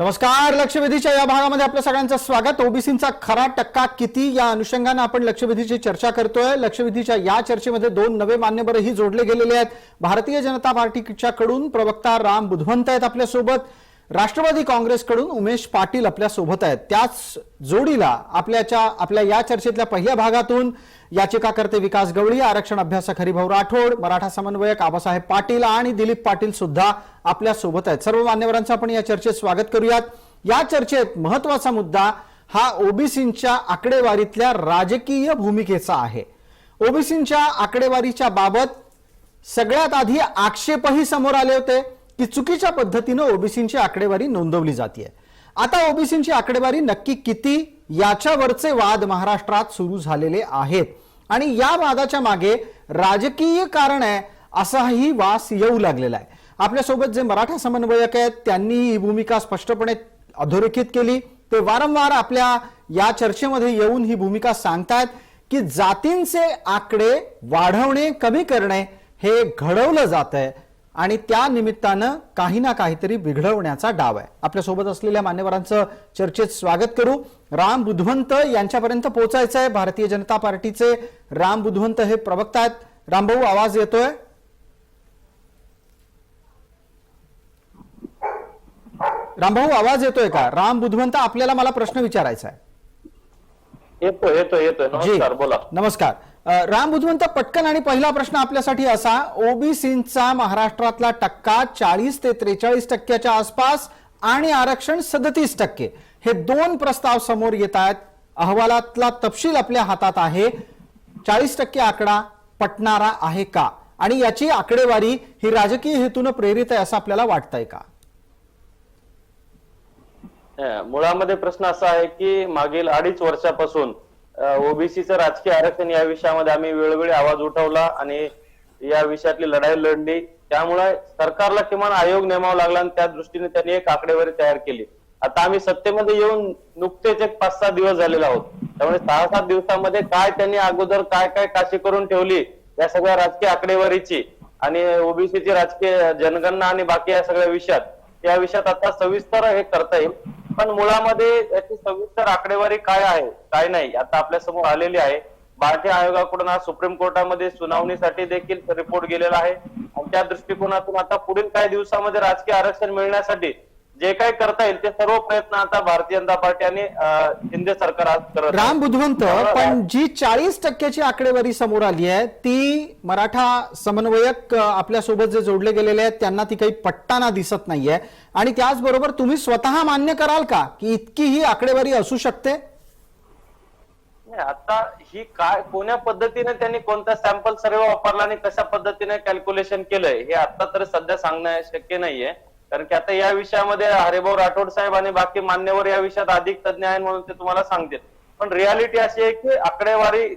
नमस्कार. लक्षवेधीच्या या भागामध्ये आपल्या सगळ्यांचं स्वागत. ओबीसींचा खरा टक्का किती या अनुषंगाने आपण लक्षवेधीची चर्चा करतोय. लक्षवेधीच्या या चर्चेमध्ये दोन नवे मान्यवरही जोडले गेलेले आहेत. भारतीय जनता पार्टीच्याकडून प्रवक्ता राम बुधवंत आहेत आपल्यासोबत. राष्ट्रवादी काँग्रेसकडून उमेश पाटील आपल्यासोबत आहेत. त्याच जोडीला आपल्या या चर्चेतल्या पहिल्या भागातून याचिकाकर्ते विकास गवळी, आरक्षण अभ्यासक हरिभाऊ राठोड, मराठा समन्वयक आबासाहेब पाटील आणि दिलीप पाटील सुद्धा आपल्या सोबत आहेत. सर्व मान्यवरांचं आपण या चर्चेत स्वागत करूयात. या चर्चेत महत्त्वाचा मुद्दा हा ओबीसींच्या आकडेवारीतल्या राजकीय भूमिकेचा आहे. ओबीसींच्या आकडेवारीच्या बाबत सगळ्यात आधी आक्षेपही समोर आले होते की चुकीच्या पद्धतीने ओबीसींची आकडेवारी नोंदवली जाते. आता ओबीसींची आकडेवारी नक्की किती याच्यावरचे वाद महाराष्ट्रात सुरू झालेले आहेत आणि या वादाच्या मागे राजकीय कारण आहे असाही वास येऊ लागलेला आहे. आपल्यासोबत जे मराठा समन्वयक आहेत त्यांनी ही भूमिका स्पष्टपणे अधोरेखित केली. ते वारंवार आपल्या या चर्चेमध्ये येऊन ही भूमिका सांगतात की जातींचे आकडे वाढवणे कमी करणे हे घडवलं जातंय आणि त्या निमित्तानं काही ना काहीतरी बिघडवण्याचा डाव आहे. आपल्यासोबत असलेल्या मान्यवरांचं चर्चेत स्वागत करू. राम बुधवंत यांच्यापर्यंत पोहोचायचं आहे. भारतीय जनता पार्टीचे राम बुधवंत हे प्रवक्ता आहेत. रामभाऊ, आवाज येतोय? रामभाऊ, आवाज येतोय का? राम बुधवंत, आपल्याला मला प्रश्न विचारायचा आहे. येतोय. नमस्कार, बोला. नमस्कार राम बुधवंत. पटकन आणि पहिला प्रश्न आपल्यासाठी असा, ओबीसींचा महाराष्ट्रातला टक्का 40 ते 43% आसपास आणि आरक्षण 37%, हे दोन प्रस्ताव समोर येत आहेत. अहवालातला तपशील आपल्या हातात आहे. 40% आकडा पटणारा आहे का आणि याची आकडेवारी ही राजकीय हेतून प्रेरित आहे असं आपल्याला वाटतंय का? मुळामध्ये प्रश्न असा आहे की मागील 2.5 वर्षापासून ओबीसीचं राजकीय आरक्षण या विषयामध्ये आम्ही वेळोवेळी आवाज उठवला आणि या विषयातली लढाई लढली. त्यामुळे सरकारला किमान आयोग नेमावा लागला आणि त्या दृष्टीने त्यांनी एक आकडेवारी तयार केली. आता आम्ही सत्तेमध्ये येऊन नुकतेच एक 5-6 दिवस झालेले आहोत. त्यामुळे 6-7 दिवसामध्ये काय त्यांनी अगोदर काय काय काशी करून ठेवली या सगळ्या राजकीय आकडेवारीची आणि ओबीसीची राजकीय जनगणना आणि बाकी या सगळ्या विषयात आता सविस्तर हे करता येईल. पण मुळामध्ये याची सविस्तर आकडेवारी काय आहे काय नाही आता आपल्या समोर आलेली आहे. भारतीय आयोगाकडून आज सुप्रीम कोर्टामध्ये सुनावणीसाठी देखील रिपोर्ट गेलेला आहे आणि त्या दृष्टिकोनातून आता पुढील काही दिवसामध्ये राजकीय आरक्षण मिळण्यासाठी जे काही करता येईल ते सर्व प्रयत्न आता भारतीय जनता पार्टी आणि शिंदे सरकार आज करत आहे. राम बुधवंत, पण जी 40% आकडेवारी समोर आली आहे ती मराठा समन्वयक आपल्यासोबत जे जोडले गेलेले आहेत त्यांना ती काही पटताना दिसत नाहीये आणि त्याचबरोबर तुम्ही स्वतः मान्य कराल का की इतकी ही आकडेवारी असू शकते? आता ही काय कोण्या पद्धतीने त्यांनी कोणता सॅम्पल सर्वे वापरला आणि कशा पद्धतीने कॅल्क्युलेशन केलंय हे आता तर सध्या सांगणं शक्य नाहीये. कारण की आता या विषयामध्ये हरिभाऊ राठोड साहेब आणि बाकी मान्यवर या विषयात अधिक तज्ञ आहेत म्हणून ते तुम्हाला सांगतील. पण रियालिटी अशी आहे की आकडेवारी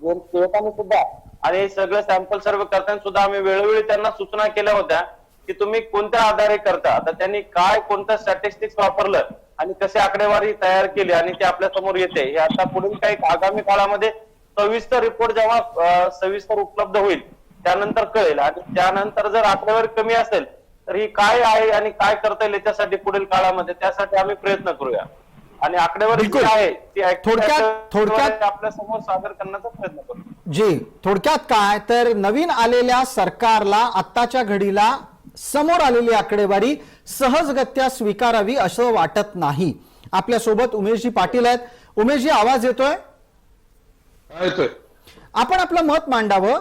देताना सुद्धा आणि सगळं सॅम्पल सर्वे करताना सुद्धा आम्ही वेळोवेळी त्यांना सूचना केल्या होत्या की तुम्ही कोणत्या आधारे करता. आता त्यांनी काय कोणतं स्टॅटिस्टिक्स वापरलं आणि कशी आकडेवारी तयार केली आणि ते आपल्या समोर येते हे आता पुढील काही आगामी काळामध्ये सविस्तर रिपोर्ट जेव्हा सविस्तर उपलब्ध होईल त्यानंतर कळेल. आणि त्यानंतर जर आकडेवारी कमी असेल तर ही काय आहे आणि काय करता येईल याच्यासाठी पुढील काळामध्ये त्यासाठी आम्ही प्रयत्न करूया आणि आकडेवारी जी आहे ती थोडक्यात आपल्या समोर सादर करण्याचा प्रयत्न करू. जी, थोडक्यात काय तर नवीन आलेल्या सरकारला आत्ताच्या घडीला समोर आलेली आकडेवारी सहजगत्या स्वीकारावी असं वाटत नाही. आपल्यासोबत उमेशजी पाटील आहेत. उमेशजी, आवाज येतोय? आपण आपलं मत मांडावं.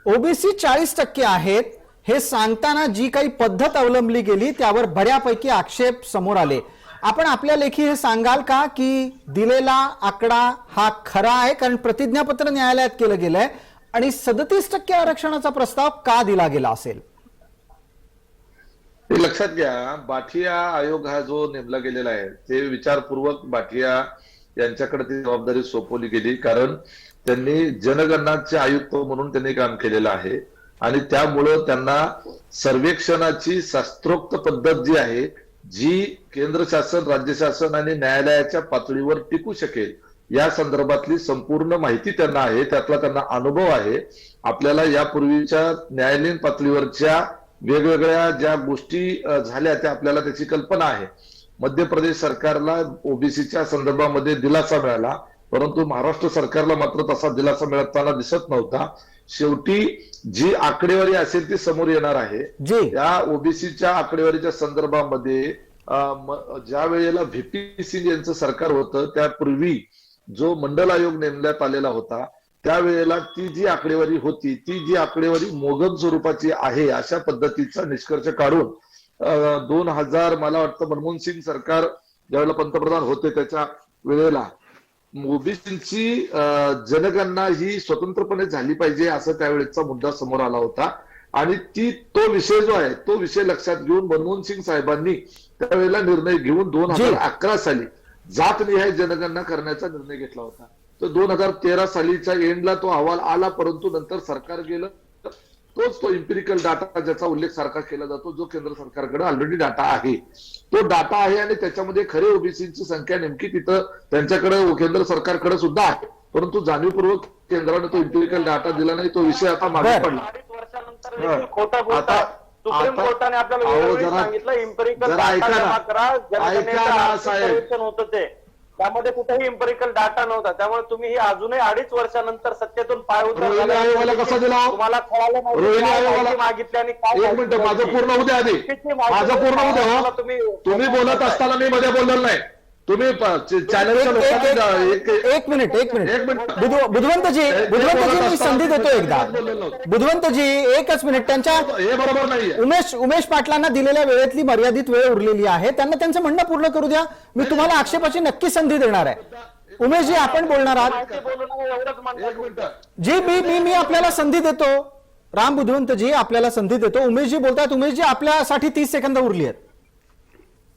ओबीसी 40% आहेत हे सांगताना जी काही पद्धत अवलंबली गेली त्यावर बऱ्यापैकी आक्षेप समोर आले. आपण आपल्या लेखी हे सांगाल का की दिलेला आकडा हा खरा आहे? कारण प्रतिज्ञापत्र न्यायालयात केलं गेलंय आणि 37% आरक्षणाचा प्रस्ताव का दिला गेला असेल? हे लक्षात घ्या, बाठिया आयोग हा जो नेमला गेलेला आहे ते विचारपूर्वक बाठिया यांच्याकडे ती जबाबदारी सोपवली गेली. कारण त्यांनी जनगणनाचे आयुक्त म्हणून त्यांनी काम केलेलं आहे आणि त्यामुळं त्यांना सर्वेक्षणाची शास्त्रोक्त पद्धत जी आहे जी केंद्र शासन, राज्य शासन आणि न्यायालयाच्या पातळीवर टिकू शकेल या संदर्भातली संपूर्ण माहिती त्यांना आहे. त्यातला त्यांना अनुभव आहे. आपल्याला यापूर्वीच्या न्यायालयीन पातळीवरच्या वेगवेगळ्या ज्या गोष्टी झाल्या त्या आपल्याला त्याची कल्पना आहे. मध्य प्रदेश सरकारला ओबीसीच्या संदर्भामध्ये दिलासा मिळाला, परंतु महाराष्ट्र सरकारला मात्र तसा दिलासा मिळताना दिसत नव्हता. शेवटी जी आकडेवारी असेल ती समोर येणार आहे. जी या ओबीसीच्या आकडेवारीच्या संदर्भामध्ये ज्या वेळेला व्हीपी सिंग यांचं सरकार होतं त्यापूर्वी जो मंडल आयोग नेमण्यात आलेला होता त्यावेळेला ती जी आकडेवारी होती ती जी आकडेवारी मोगम स्वरूपाची आहे अशा पद्धतीचा निष्कर्ष काढून 2000 मला वाटतं मनमोहन सिंग सरकार ज्यावेळेला पंतप्रधान होते त्याच्या वेळेला ओबीसींची जनगणना ही स्वतंत्रपणे झाली पाहिजे असं त्यावेळेचा मुद्दा समोर आला होता. आणि तो विषय जो आहे तो विषय लक्षात घेऊन मनमोहन सिंग साहेबांनी त्यावेळेला निर्णय घेऊन 2011 साली जातनिहाय जनगणना करण्याचा निर्णय घेतला होता. तर 2013 सालीच्या एंडला तो अहवाल आला, परंतु नंतर सरकार गेलं. तो इम्पिरिकल डाटा ज्याचा उल्लेख सारखा केला जातो जो केंद्र सरकारकडे ऑलरेडी डाटा आहे तो डाटा आहे आणि त्याच्यामध्ये खरे ओबीसीची संख्या नेमकी तिथं त्यांच्याकडे केंद्र सरकारकडे सुद्धा आहे, परंतु जाणीवपूर्वक केंद्राने तो इम्पिरिकल डाटा दिला नाही. तो विषय आता मागे पडला. 2.5 वर्षानंतर खोटा बोलता सुप्रीम कोर्टाने आपल्याला वेळोवेळी सांगितलं इम्पेरिकल होतं ते त्यामध्ये कुठेही इम्पेरिकल डाटा नव्हता. त्यामुळे तुम्ही ही अजूनही 2.5 वर्षानंतर सत्तेतून पाय रोहिणी आयोगाला कसा दिला? तुम्हाला कळालं रोहिणी आयोगाला नाही मागितली आणि काय एक मिनिट माझं पूर्ण होऊ द्या आधी. माझं पूर्ण होऊ द्या. तुम्ही बोलत असताना मी मध्ये बोललेलं नाही. तुम्ही चॅनलच्या लोकांनी एक मिनिट बुधवंतजी मी संधी देतो एकदा. बुधवंतजी एकच मिनिट. त्यांच्या हे बरोबर नाहीये. उमेश पाटलांना दिलेल्या वेळेतली मर्यादित वेळ उरलेली आहे, त्यांना त्यांचं म्हणणं पूर्ण करू द्या. मी तुम्हाला आक्षेपाची नक्की संधी देणार आहे. उमेशजी आपण बोलणार आहात. एक मिनिट जी मी आपल्याला संधी देतो. राम बुधवंतजी आपल्याला संधी देतो. उमेशजी बोलतायत. उमेशजी आपल्यासाठी 30 सेकंद उरली आहेत.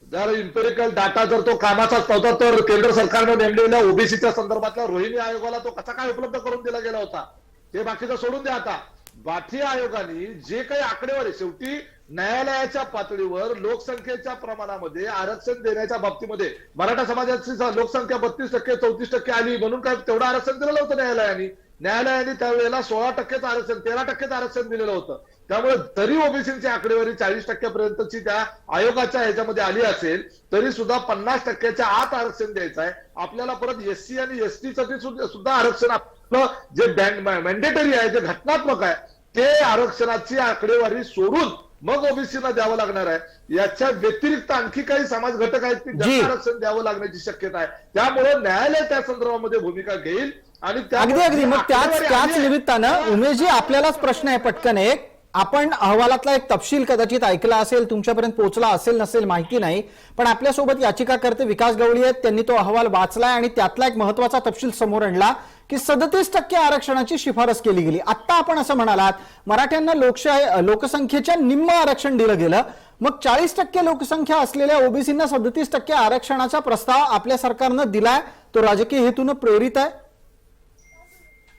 जर इम्पेरिकल डाटा जर तो कामाचाच नव्हता तर केंद्र सरकारने नेमलेल्या ओबीसीच्या संदर्भातल्या रोहिणी आयोगाला तो कसा काय उपलब्ध करून दिला गेला होता ते बाकीचं सोडून द्या. आता बाठी आयोगाने जे काही आकडेवारी शेवटी न्यायालयाच्या पातळीवर लोकसंख्येच्या प्रमाणामध्ये आरक्षण देण्याच्या बाबतीमध्ये मराठा समाजाची लोकसंख्या 32% 34% आली म्हणून काय तेवढं आरक्षण दिलेलं होतं न्यायालयाने त्यावेळेला 16% आरक्षण 13% आरक्षण दिलेलं होतं. त्यामुळे तरी ओबीसीची आकडेवारी 40% पर्यंतची त्या आयोगाच्या ह्याच्यामध्ये आली असेल तरी सुद्धा 50%च्या आत आरक्षण द्यायचं आहे आपल्याला. परत एससी आणि एसटी साठी सुद्धा आरक्षण आपलं जे मॅन्डेटरी आहे जे घटनात्मक आहे ते आरक्षणाची आकडेवारी सोडून मग ओबीसीला द्यावं लागणार आहे. याच्या व्यतिरिक्त आणखी काही समाज घटक आहेत की ज्यांना आरक्षण द्यावं लागण्याची शक्यता आहे. त्यामुळे न्यायालय त्या संदर्भामध्ये भूमिका घेईल आणि अगदी मग त्याच निमित्तानं उमेशजी आपल्यालाच प्रश्न आहे पटकन एक. आपण अहवालातला एक तपशील कदाचित ऐकला असेल, तुमच्यापर्यंत पोहोचला असेल नसेल माहिती नाही, पण आपल्यासोबत याचिकाकर्ते विकास गवळी आहेत. त्यांनी तो अहवाल वाचलाय आणि त्यातला एक महत्वाचा तपशील समोर आणला की 37% आरक्षणाची शिफारस केली गेली. आता आपण असं म्हणालात मराठ्यांना लोकसंख्येच्या निम्म आरक्षण दिलं गेलं, मग 40% लोकसंख्या असलेल्या ओबीसींना 37% आरक्षणाचा प्रस्ताव आपल्या सरकारनं दिलाय. तो राजकीय हेतून प्रेरित आहे.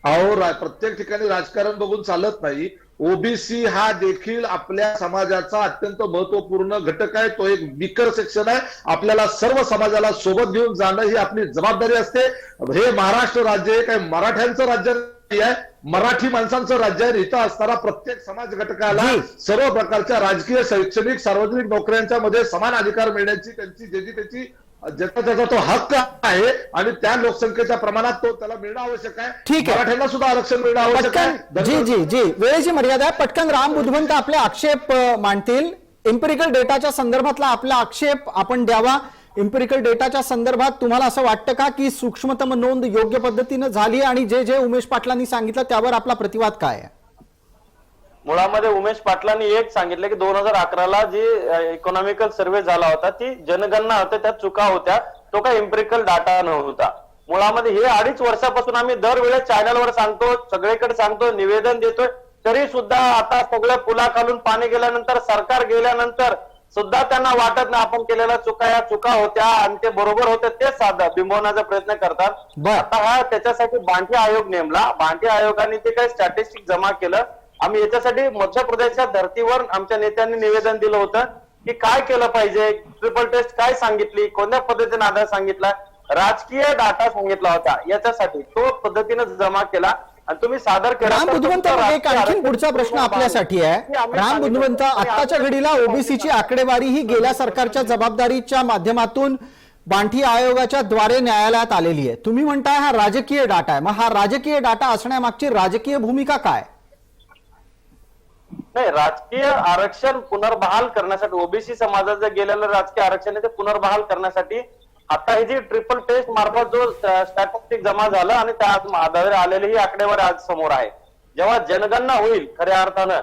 अहो प्रत्येक ठिकाणी राजकारण बघून चालत नाही. ओबीसी हा देखील आपल्या समाजाचा अत्यंत महत्वपूर्ण घटक आहे. तो एक विकर सेक्शन आहे. आपल्याला सर्व समाजाला सोबत घेऊन जाणं ही आपली जबाबदारी असते. हे महाराष्ट्र राज्य आहे काही मराठ्यांचं राज्य नाही आहे, मराठी माणसांचं राज्य आहे. इथं असणारा प्रत्येक समाज घटकाला सर्व प्रकारच्या राजकीय शैक्षणिक सार्वजनिक नोकऱ्यांच्या मध्ये समान अधिकार मिळण्याची त्याची ज्याचा तो हक्क आहे आणि त्या लोकसंख्येच्या प्रमाणात तो त्याला मिळणं आवश्यक आहे. ठीक आहे, मराठ्यांना सुद्धा आरक्षण मिळणं आवश्यक आहे. जी वेळेची मर्यादा आहे. पटकन राम बुधवंत आपले आक्षेप मांडतील. इम्पेरिकल डेटाच्या संदर्भातला आपला आक्षेप आपण द्यावा. इम्पेरिकल डेटाच्या संदर्भात तुम्हाला असं वाटतं का की सूक्ष्मतम नोंद योग्य पद्धतीनं झाली आणि जे उमेश पाटलांनी सांगितलं त्यावर आपला प्रतिवाद काय आहे? मुळामध्ये उमेश पाटलांनी एक सांगितलं की 2011ला जी इकॉनॉमिकल सर्व्हे झाला होता ती जनगणना होत्या त्यात चुका होत्या, तो काय इम्पेरिकल डाटा नव्हता. मुळामध्ये हे 2.5 वर्षापासून आम्ही दरवेळेस चॅनलवर सांगतो, सगळीकडे सांगतो, निवेदन देतोय, तरी सुद्धा आता सगळ्या पुलाखालून पाणी गेल्यानंतर सरकार गेल्यानंतर सुद्धा त्यांना वाटत नाही आपण केलेल्या चुका या चुका होत्या आणि ते बरोबर होते तेच साधा बिंबवण्याचा प्रयत्न करतात. आता हा त्याच्यासाठी बांटी आयोग नेमला. बांटी आयोगाने ते काही स्टॅटिस्टिक जमा केलं. आम्ही याच्यासाठी मध्य प्रदेशच्या धर्तीवर आमच्या नेत्यांनी निवेदन दिलं होतं की काय केलं पाहिजे, ट्रिपल टेस्ट काय सांगितली, कोणत्या पद्धतीने आधार सांगितला, राजकीय डाटा सांगितला होता. याच्यासाठी तो पद्धतीने जमा केला आणि तुम्ही सादर केला राम तर बुधवंत तुमचं एक राजकीय आणखीन आरक्षण पुढचा प्रश्न पूर्ण आपल्यासाठी हे आहे. आम्ही राम सांगितलं. बुधवंत, आणि आत्ताच्या आता घडीला ओबीसीची आकडेवारी ही गेल्या सरकारच्या जबाबदारीच्या माध्यमातून बांठी आयोगाच्या द्वारे न्यायालयात आलेली आहे. तुम्ही म्हणताय हा राजकीय डाटा आहे. मग हा राजकीय डाटा असण्यामागची राजकीय भूमिका काय? नाही, राजकीय आरक्षण पुनर्बहाल करण्यासाठी ओबीसी समाजाचं गेलेलं राजकीय आरक्षण आहे ते पुनर्बहाल करण्यासाठी आता ही जी ट्रिपल टेस्ट मार्फत जो स्टॅटिस्टिक जमा झालं आणि त्या आधारे आलेली ही आकडेवारी आज समोर आहे. जेव्हा जनगणना होईल खऱ्या अर्थानं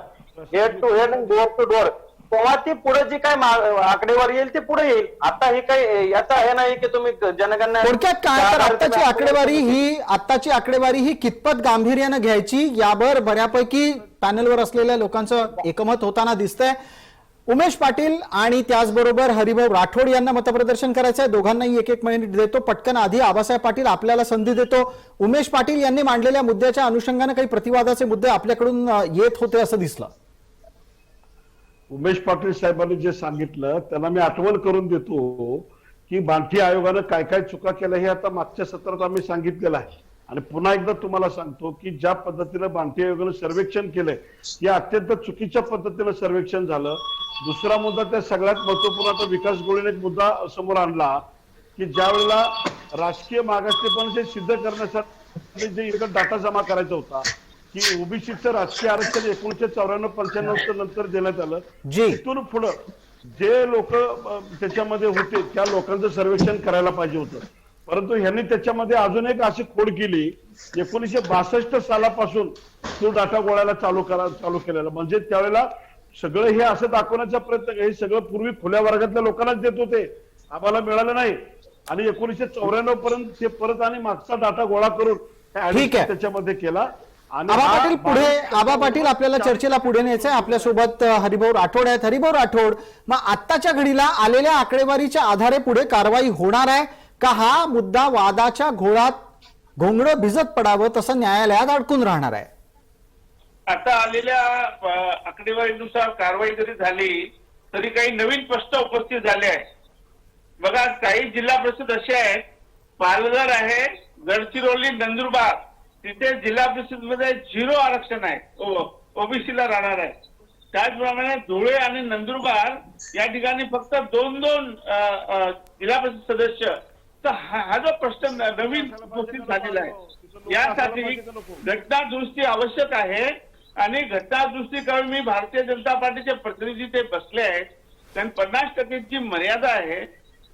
हेड टू हेड आणि डोअर टू डोअर, तेव्हा ती पुढे जी काय आकडेवारी येईल ती पुढे येईल. आता हे काही याचा हे नाही की तुम्ही जनगणना थोडक्यात काय तर आत्ताची आकडेवारी ही कितपत गांभीर्यानं घ्यायची यावर बऱ्यापैकी पॅनलवर असलेल्या लोकांचं एकमत होताना दिसतंय. उमेश पाटील आणि त्याचबरोबर हरिभाऊ राठोड यांना मतप्रदर्शन करायचं आहे. दोघांनाही एक एक मिनिट देतो. पटकन आधी आबासाहेब पाटील आपल्याला संधी देतो. उमेश पाटील यांनी मांडलेल्या मुद्द्याच्या अनुषंगाने काही प्रतिवादाचे मुद्दे आपल्याकडून येत होते असं दिसलं. उमेश पाटील साहेबांनी जे सांगितलं त्याला मी आठवण करून देतो की बांठी आयोगानं काय काय चुका केल्या हे आता मागच्या सत्रात आम्ही सांगितलेलं आहे. आणि पुन्हा एकदा तुम्हाला सांगतो की ज्या पद्धतीनं बांठी आयोगानं सर्वेक्षण केलंय या अत्यंत चुकीच्या पद्धतीनं सर्वेक्षण झालं. दुसरा मुद्दा त्या सगळ्यात महत्वपूर्ण, आता विकास गोळीने एक मुद्दा समोर आणला की ज्या वेळेला राजकीय मागासलेपण जे सिद्ध करण्यासाठी जे इकडे डाटा जमा करायचा होता की ओबीसीचं राजकीय आरक्षण 1994-95 नंतर देण्यात आलं. इथून पुढं जे लोक त्याच्यामध्ये होते त्या लोकांचं सर्वेक्षण करायला पाहिजे होतं. परंतु ह्यांनी त्याच्यामध्ये अजून एक अशी खोड केली, 1962 सालापासून तो डाटा गोळायला चालू केलेला. म्हणजे त्यावेळेला सगळं हे असं दाखवण्याचा प्रयत्न, हे सगळं पूर्वी खुल्या वर्गातल्या लोकांनाच देत होते, आम्हाला मिळालं नाही. आणि 1994 पर्यंत ते परत आणि मागचा डाटा गोळा करून त्याच्यामध्ये केला. आबा पाटील आपल्याला चर्चेला पुढे न्यायचंय. आपल्यासोबत हरिभाऊ राठोड आहेत. हरिभाऊ राठोड, मग आत्ताच्या घडीला आलेल्या आकडेवारीच्या आधारे पुढे कारवाई होणार आहे का हा मुद्दा वादाच्या घोळात घोंगडं भिजत पडावं तसं न्यायालयात अडकून राहणार आहे? आता आलेल्या आकडेवारीनुसार कारवाई जरी झाली तरी काही नवीन प्रश्न उपस्थित झाले आहेत. बघा, काही जिल्हा परिषद असे आहेत, पालघर आहे, गडचिरोली, नंदुरबार, तिथे जिल्हा परिषद मध्ये 0 आरक्षण आहे, ओबीसीला राहणार आहे. त्याचप्रमाणे धुळे आणि नंदुरबार या ठिकाणी फक्त 2-2 जिल्हा परिषद सदस्य. तर हा जो प्रश्न नवीन उपस्थित झालेला आहे, यासाठी घटना दुरुस्ती आवश्यक आहे. आणि घटना दुरुस्ती करून मी भारतीय जनता पार्टीचे प्रतिनिधी ते बसले आहेत, कारण 50% जी मर्यादा आहे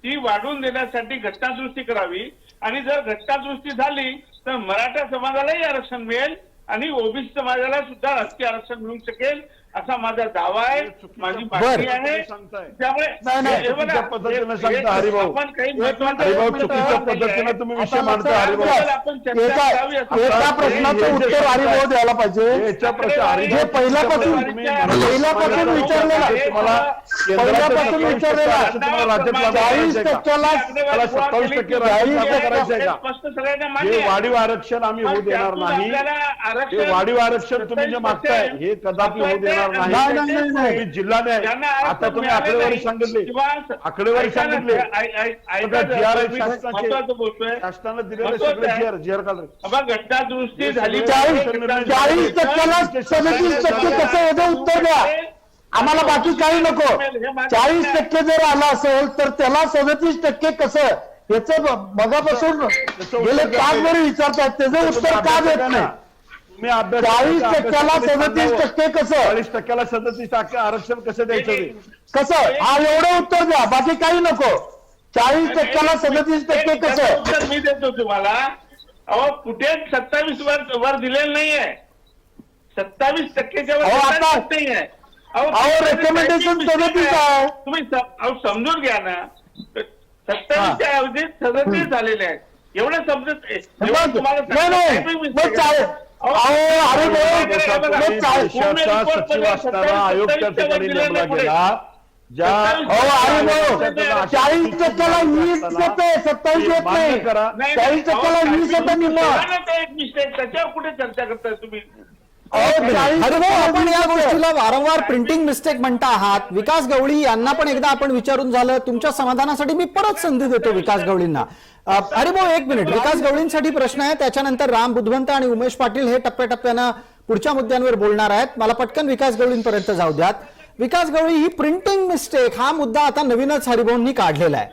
ती वाढवून देण्यासाठी घटना दुरुस्ती करावी. आणि जर घटना दुरुस्ती झाली तर मराठा समाजालाही आरक्षण मिळेल आणि ओबीसी समाजाला सुद्धा राजकीय आरक्षण मिळू शकेल असा माझा दावा आहे, माझी मागणी आहे. त्यामुळे चुकीच्या पद्धतीनं सांगता हरिभाऊ, चुकीच्या पद्धतीनं तुम्ही विषय मांडता हरिभाऊ. एका प्रश्नाचं उत्तर हरिभाऊ द्यायला पाहिजे. जे पहिल्यापासून विचारलेला 40% करायचंय का? हे वाढीव आरक्षण आम्ही होऊ देणार नाही. हे वाढीव आरक्षण तुम्ही जे मागताय हे कदापि होऊ देणार नाही. जिल्हा न्याय आता तुम्ही आकडेवारी सांगितली, शासनानं दिलेले सगळे जीआर काढले. घटना दुरुस्ती झाली, 40%ला 37% कसं होतं? उत्तर द्या आम्हाला, बाकी काही नको. 40% जर आला असेल तर त्याला 37% कसं, याचं मगापासून गेले 5 वरी विचारतात, त्याचं उत्तर का देत नाही? 40%ला 37% कसं, 40%ला 37% आरक्षण कसं द्यायचं, कसं? हा एवढं उत्तर द्या, बाकी काही नको. 40%ला 37% कसं? उत्तर मी देतो तुम्हाला. अहो, कुठे 27 वर दिलेलं नाहीये, 27%च्या वर नाहीये. अहो, रेकमेंडेशन 37 आहे. तुम्ही समजून घ्या ना, 27च्या ऐवजी 37 झालेले आहेत. एवढे समजत सचिव असताना आयोग त्या ठिकाणी नेमला गेला. 40%ला 20 येते, 27 येत नाही. 40%ला 20 येतं निम्मा. मिस्टेक, त्याच्यावर कुठे चर्चा करताय तुम्ही? आपण या गोष्टीला वारंवार प्रिंटिंग मिस्टेक म्हणता आहात. विकास गवळी यांना पण एकदा आपण विचारून झालं. तुमच्या समाधानासाठी मी परत संधी देतो विकास गवळींना. हरिभाऊ एक मिनिट, विकास गवळींसाठी प्रश्न आहे, त्याच्यानंतर राम बुधवंत आणि उमेश पाटील हे टप्प्याटप्प्यानं पुढच्या मुद्द्यांवर बोलणार आहेत. मला पटकन विकास गवळींपर्यंत जाऊ द्यात. विकास गवळी, ही प्रिंटिंग मिस्टेक हा मुद्दा आता नवीनच हरिभाऊंनी काढलेला आहे.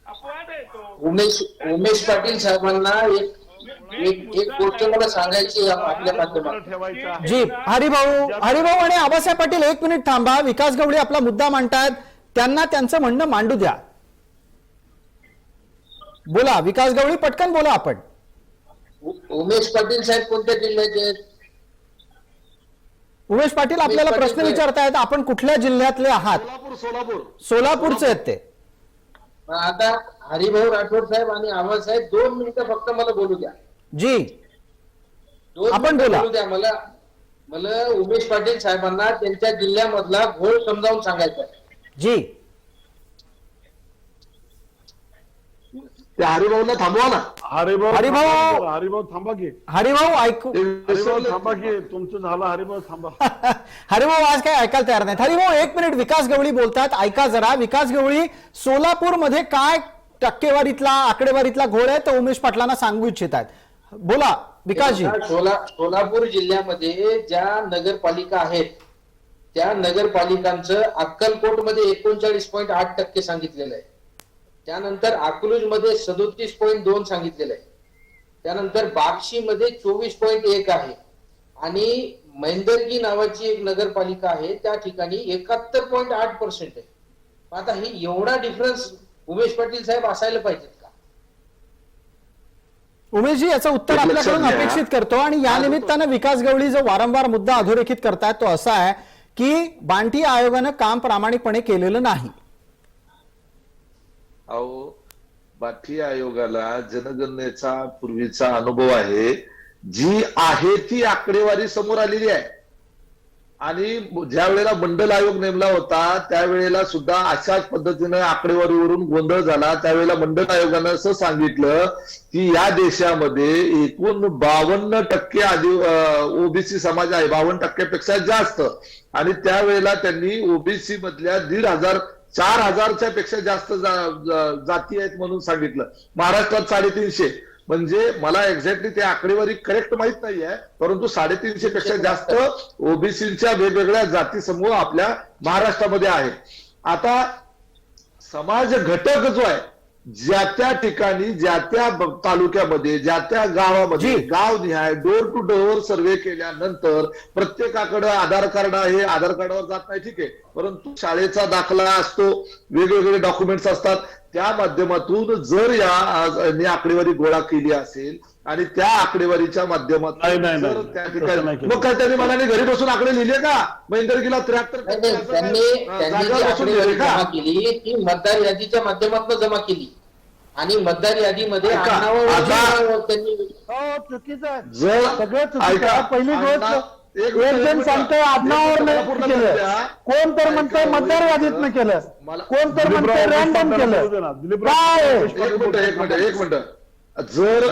अपवाद आहे तो. उमेश पाटील साहेबांना एक गोष्ट मला सांगायची आहे आपल्या माध्यमातून. ठेवायचं आहे. जी हरिभाऊ आणि आबासाहेब पाटील एक मिनिट थांबा. विकास गवळी आपला मुद्दा मांडतायत, त्यांना त्यांचं म्हणणं मांडू द्या. बोला विकास गवळी, पटकन बोला आपण. उमेश पाटील साहेब कोणत्या जिल्ह्याचे आहेत? उमेश पाटील आपल्याला उमेश प्रश्न पाटील विचारतायत, आपण कुठल्या जिल्ह्यातले आहात? सोलापूर सोलापूरचे आहेत ते. मग आता हरिभाऊ राठोड साहेब आणि आवाज साहेब 2 मिनिटं फक्त मला बोलू द्या. जी 2 आपण मिनिटं बोला. बोलू द्या मला उमेश पाटील साहेबांना त्यांच्या जिल्ह्यामधला घोळ समजावून सांगायचा आहे. जी त्या हरिभाऊला थांबवा ना. हरिभाऊ थांबा की. हरिभाऊ ऐकू. हरिभाऊ थांबा की, तुमचं झालं. हरिभाऊ थांबा. हरिभाऊ आज काय ऐकायला तयार नाहीत. हरिभाऊ एक मिनिट, विकास गवळी बोलतात, ऐका जरा. विकास गवळी, सोलापूरमध्ये काय टक्केवारीतला आकडेवारीतला घोळ आहे तो उमेश पाटलांना सांगू इच्छितात. बोला विकासजी. सोलापूर जिल्ह्यामध्ये ज्या नगरपालिका आहेत त्या नगरपालिकांचं अक्कलकोटमध्ये 39.8% सांगितलेलं आहे. त्यानंतर अकलूजमध्ये 37.2 सांगितलेलं आहे. त्यानंतर बार्शीमध्ये 24.1 आहे आणि मैंदर्गी नावाची एक नगरपालिका आहे, त्या ठिकाणी 71.8% आहे. आता ही एवढा डिफरन्स उमेश पाटील साहेब असायला पाहिजेत का? उमेशजी याचं उत्तर आपल्याकडून लक्षात घ्या. अपेक्षित करतो. आणि या निमित्तानं विकास गवळी जो वारंवार मुद्दा अधोरेखित करतायत तो असा आहे की बांटी आयोगानं काम प्रामाणिकपणे केलेलं नाही. अहो, बाठी आयोगाला जनगणनेचा पूर्वीचा अनुभव आहे. जी आहे ती आकडेवारी समोर आलेली आहे आणि ज्या वेळेला मंडल आयोग नेमला होता त्यावेळेला सुद्धा अशाच पद्धतीनं आकडेवारीवरून गोंधळ झाला. त्यावेळेला मंडल आयोगानं असं सांगितलं की या देशामध्ये एकूण 52% ओबीसी समाज आहे, 52%पेक्षा जास्त. आणि त्यावेळेला त्यांनी ओबीसी मधल्या 4,000च्या पेक्षा जास्त जाती आहेत म्हणून सांगितलं. महाराष्ट्रात 350. म्हणजे मला एक्झॅक्टली ते आकडेवारी करेक्ट माहित नाहीये, परंतु 350 पेक्षा जास्त ओबीसीच्या वेगवेगळ्या जाती समूह आपल्या महाराष्ट्रामध्ये आहे. आता समाज घटक जो आहे, ज्या त्या ठिकाणी ज्या त्या तालुक्यामध्ये ज्या त्या गावामध्ये गावनिहाय डोर टू डोअर सर्व्हे केल्यानंतर प्रत्येकाकडे आधार कार्ड आहे, आधार कार्डावर जात नाही ठीक आहे, परंतु शाळेचा दाखला असतो, वेगवेगळे डॉक्युमेंट्स असतात. त्या माध्यमातून जर या आकडेवारी गोळा केली असेल आणि त्या आकडेवारीच्या माध्यमातून जर त्या ठिकाणी मग काय त्यांनी मला घरी बसून आकडे लिहिले का? मैंदर्गीला 73 त्यांनी जी आकडेवारी जमा केली ती मतदार यादीच्या माध्यमातून जमा केली आणि मतदार यादीमध्ये त्यांनी चुकीचं जर सगळं चुकीचं. पहिली गोष्ट एक जण सांगतोय आडनावावर केलं, कोण तर म्हणतोय मतदार यादीतनं केलं, कोण तर म्हणतोय रॅन्डम केलं. काय एक मिनिट जर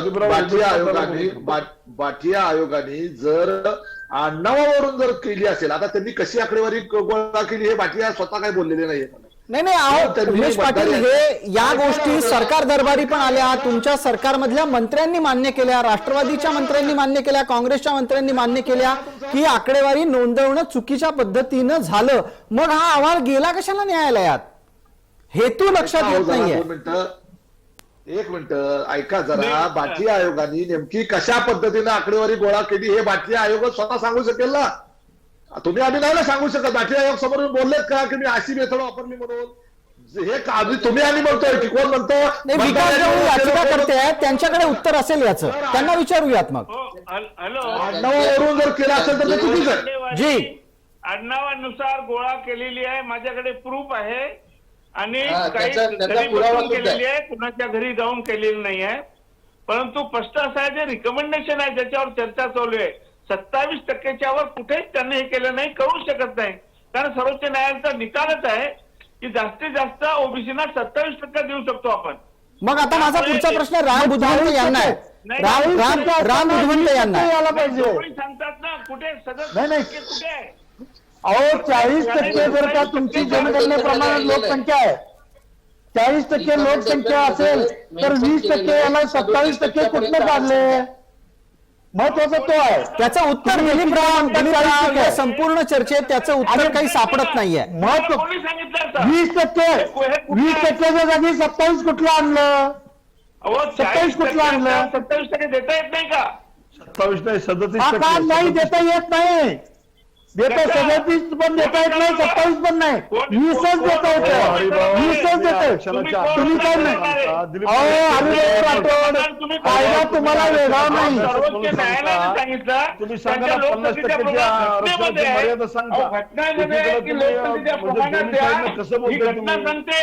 बाठिया आयोगाने जर आडनावावरून जर केली असेल, आता त्यांनी कशी आकडेवारी गोळा केली हे बाठिया स्वतः काय बोललेले नाहीये. नाही अहो उमेश पाटील, हे या गोष्टी सरकार दरबारी पण आल्या, तुमच्या सरकारमधल्या मंत्र्यांनी मान्य केल्या, राष्ट्रवादीच्या मंत्र्यांनी मान्य केल्या, काँग्रेसच्या मंत्र्यांनी मान्य केल्या की आकडेवारी नोंदवणं चुकीच्या पद्धतीनं झालं. मग हा अहवाल गेला कशाला न्यायालयात? हेतू लक्षात येत नाहीये. एक मिनिट ऐका जरा. बाठी आयोगाने नेमकी कशा पद्धतीने आकडेवारी गोळा केली हे बाठी आयोग स्वतः सांगू शकेल ना? तुम्ही आम्ही नाही सांगू शकत. बाठी आयोग समोर बोललेत का की मी अशी मेथड वापरली म्हणून? हे तुम्ही आम्ही म्हणतोय की कोण म्हणतो? विकास गवळी याचिका करते त्यांच्याकडे उत्तर असेल याचं, त्यांना विचारूयात. मग हॅलो, आडनावावरून जर केलं असेल तर ते चुकीचं आहे. जी आडनावानुसार गोळा केलेली आहे, माझ्याकडे प्रूफ आहे आणि हा, काही त्याचा घरी पुरावा बसून सुद्धा केलेली आहे, कुणाच्या घरी जाऊन केलेली नाही आहे. परंतु स्पष्ट असं आहे, जे रिकमेंडेशन आहे ज्याच्यावर चर्चा चालू आहे, 27%च्या वर कुठेच त्यांनी हे केलं नाही, करू शकत नाही. कारण सर्वोच्च न्यायालयाचा निकालच आहे की जास्तीत जास्त ओबीसीना 27% देऊ शकतो आपण. मग आता माझा पुढचा प्रश्न राम बुधवंत यांना आहे. राम बुधवंत यांना आहे. यायला पाहिजे. कोणी सांगतात ना कुठे सगळं नाही. कुठे आहे? अहो 40% जर का तुमची जनगणनेप्रमाणे लोकसंख्या आहे, 40% लोकसंख्या असेल तर 20% याला 27% कुठनं काढले? महत्वाचा तो आहे. त्याचं उत्तर दिलीपराव या संपूर्ण चर्चेत त्याचं उत्तर काही सापडत नाहीये. महत्व कोणी सांगितलं असं? 20%च्या जागी 27 कुठलं आणलं? अहो, 27 कुठलं आणलं? 27% देता येत नाही का? 27 नाही, 37% हा का नाही देता येत नाही. देता 37 पण देता येत नाही, 27 पण नाही, 20च देता येतं. 20च देता येतं. तुम्ही काय नाही. अहो हरिभाऊ राठोड, कायदा तुम्हाला वेगळा नाही. सर्वोच्च न्यायालयाने सांगितलं तुम्ही सांगा त्यांच्या ना, 50% च्या आरक्षणाची मर्यादा सांगा. अहो, घटनामध्ये की तुम्ही लोकसंख्येच्या म्हणजे प्रमाणात दोन्ही द्या. साईडनं कसं ही बोलताय घटना तुम्ही? सांगते,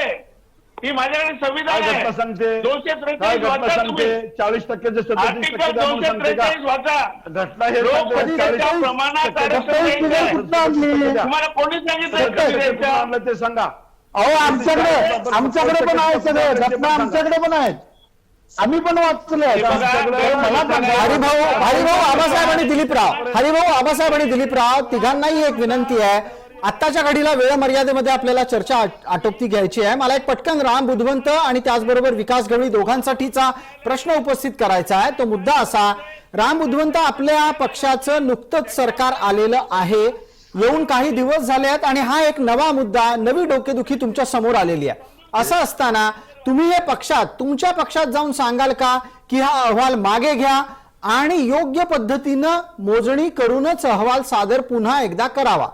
ही माझ्याकडे संविधान काय आहे. घटना सांगते? 243 काय घटना वाचा सांगते? तुम्ही. 40% 37% आर्टिकल द्या म्हणून सांगते का? 243 वाचा. घटना हे लोकसंख्येच्या प्रमाणात आरक्षण द्यायचं. कुठलं आणली? तुम्हाला कोणी सांगितलं कुठलं द्यायचं? आणलं ते सांगा. अहो आमच्याकडे पण आहे सगळं, घटना आमच्याकडे पण आहेत, आम्ही पण वाचले. हरिभाऊ आबासाहेब आणि दिलीपराव तिघांनाही एक विनंती आहे. आत्ताच्या घडीला वेळ मर्यादेमध्ये आपल्याला चर्चा आटोपती घ्यायची आहे. मला एक पटकन राम बुधवंत आणि त्याचबरोबर विकास गवळी दोघांसाठीचा प्रश्न उपस्थित करायचा आहे. तो मुद्दा असा, राम बुधवंत, आपल्या पक्षाचं नुकतंच सरकार आलेलं आहे, येऊन काही दिवस झाले आहेत आणि हा एक नवा मुद्दा, नवी डोकेदुखी तुमच्या समोर आलेली आहे. असं असताना तुम्ही हे तुमच्या पक्षात जाऊन सांगाल का की हा अहवाल मागे घ्या आणि योग्य पद्धतीनं मोजणी करूनच अहवाल सादर पुन्हा एकदा करावा?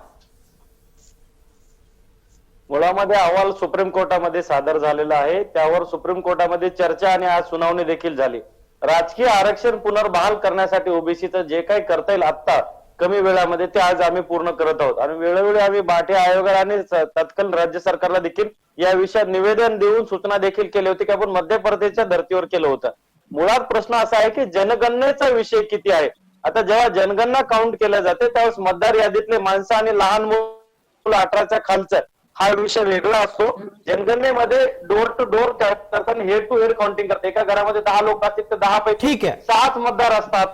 मुळामध्ये अहवाल सुप्रीम कोर्टामध्ये सादर झालेला आहे. त्यावर सुप्रीम कोर्टामध्ये चर्चा आणि आज सुनावणी देखील झाली. राजकीय आरक्षण पुनर्बहाल करण्यासाठी ओबीसीचं जे काही करता येईल आता कमी वेळामध्ये ते आज आम्ही पूर्ण करत आहोत आणि वेळोवेळी आम्ही भाटे आयोगाला आणि तत्कालीन राज्य सरकारला देखील या विषयात निवेदन देऊन सूचना देखील केली होती की आपण मध्य प्रदेशच्या धर्तीवर केलं होतं. मुळात प्रश्न असा आहे की जनगणनेचा विषय किती आहे. आता जेव्हा जनगणना काउंट केल्या जाते त्यावेळेस मतदार यादीतले माणसं आणि लहान मुलं 18च्या खालचं हा विषय वेगळा असतो. जनगणनेमध्ये डोर टू डोर करताना हेड टू हेड काउंटिंग करतात. एका घरामध्ये 10 लोक असतील तर 10 पैकी ठीक आहे. 7 मतदार असतात,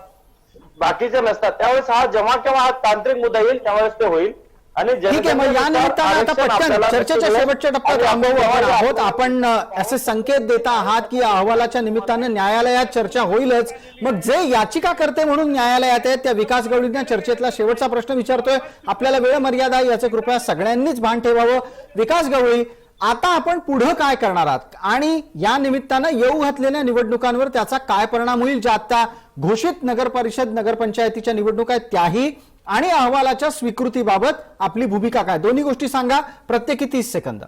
बाकीचे नसतात. त्यावेळेस हा जेव्हा केव्हा हा तांत्रिक मुद्दा येईल त्यावेळेस ते होईल. आणि ठीक आहे, मग या निमित्तानं आता पटकन चर्चेच्या शेवटच्या टप्प्यात रामभाऊ आपण आहोत. आपण असे संकेत देता आहात की या अहवालाच्या निमित्तानं न्यायालयात चर्चा होईलच. मग जे याचिकाकर्ते म्हणून न्यायालयात आहेत त्या विकास गवळींना चर्चेतला शेवटचा प्रश्न विचारतोय. आपल्याला वेळ मर्यादा आहे याचं कृपया सगळ्यांनीच भान ठेवावं. विकास गवळी, आता आपण पुढे काय करणार आहात आणि या निमित्तानं येऊ घातलेल्या निवडणुकांवर त्याचा काय परिणाम होईल? ज्या आता घोषित नगर परिषद नगरपंचायतीच्या निवडणुका आहेत त्याही आणि अहवालाच्या स्वीकृतीबाबत आपली भूमिका काय? दोन्ही गोष्टी सांगा, प्रत्येकी 30 सेकंद.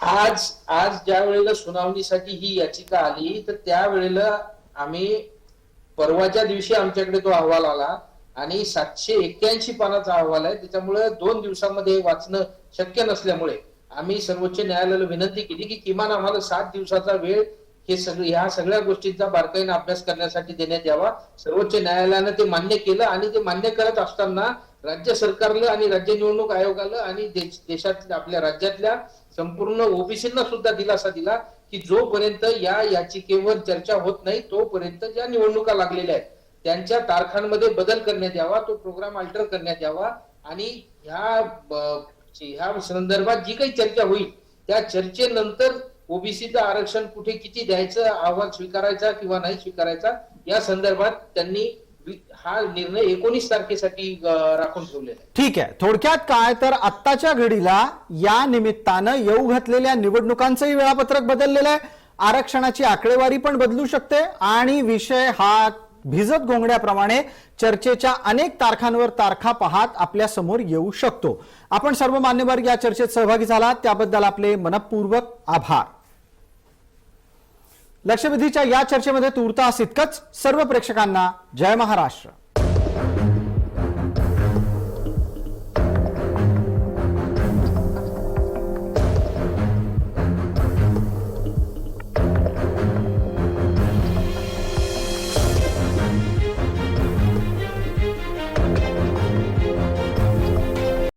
आज ज्या वेळेला सुनावणीसाठी ही याचिका आली तर त्यावेळेला आम्ही परवाच्या दिवशी आमच्याकडे तो अहवाल आला आणि 781 पानाचा अहवाल आहे. त्याच्यामुळे 2 दिवसामध्ये वाचणं शक्य नसल्यामुळे आम्ही सर्वोच्च न्यायालयाला विनंती केली की किमान आम्हाला 7 दिवसाचा वेळ ह्या सगळ्या गोष्टींचा बारकाईने अभ्यास करण्यासाठी देण्यात यावा. सर्वोच्च न्यायालयानं ते मान्य केलं आणि ते मान्य करत असताना राज्य सरकारला आणि राज्य निवडणूक आयोगाला आणि देशातल्या आपल्या राज्यातल्या संपूर्ण ओबीसींना सुद्धा दिलासा दिला की जोपर्यंत या याचिकेवर चर्चा होत नाही तोपर्यंत ज्या निवडणुका लागलेल्या आहेत त्यांच्या तारखांमध्ये बदल करण्यात यावा, तो प्रोग्राम अल्टर करण्यात यावा आणि ह्या संदर्भात जी काही चर्चा होईल त्या चर्चेनंतर ओबीसीचं आरक्षण कुठे किती द्यायचं, अहवाल स्वीकारायचा किंवा नाही स्वीकारायचा या संदर्भात त्यांनी हा निर्णय 19 तारखेसाठी राखून ठेवलेला आहे. ठीक आहे, थोडक्यात काय तर आत्ताच्या घडीला या निमित्तानं येऊ घातलेल्या निवडणुकांचंही वेळापत्रक बदललेलं आहे, आरक्षणाची आकडेवारी पण बदलू शकते आणि विषय हा भिजत घोंगड्याप्रमाणे चर्चेच्या अनेक तारखांवर तारखा पाहत आपल्या समोर येऊ शकतो. आपण सर्व मान्यवर या चर्चेत सहभागी झालात त्याबद्दल आपले मनपूर्वक आभार. लक्षवेधीच्या या चर्चेमध्ये तूर्तास इतकंच. सर्व प्रेक्षकांना जय महाराष्ट्र.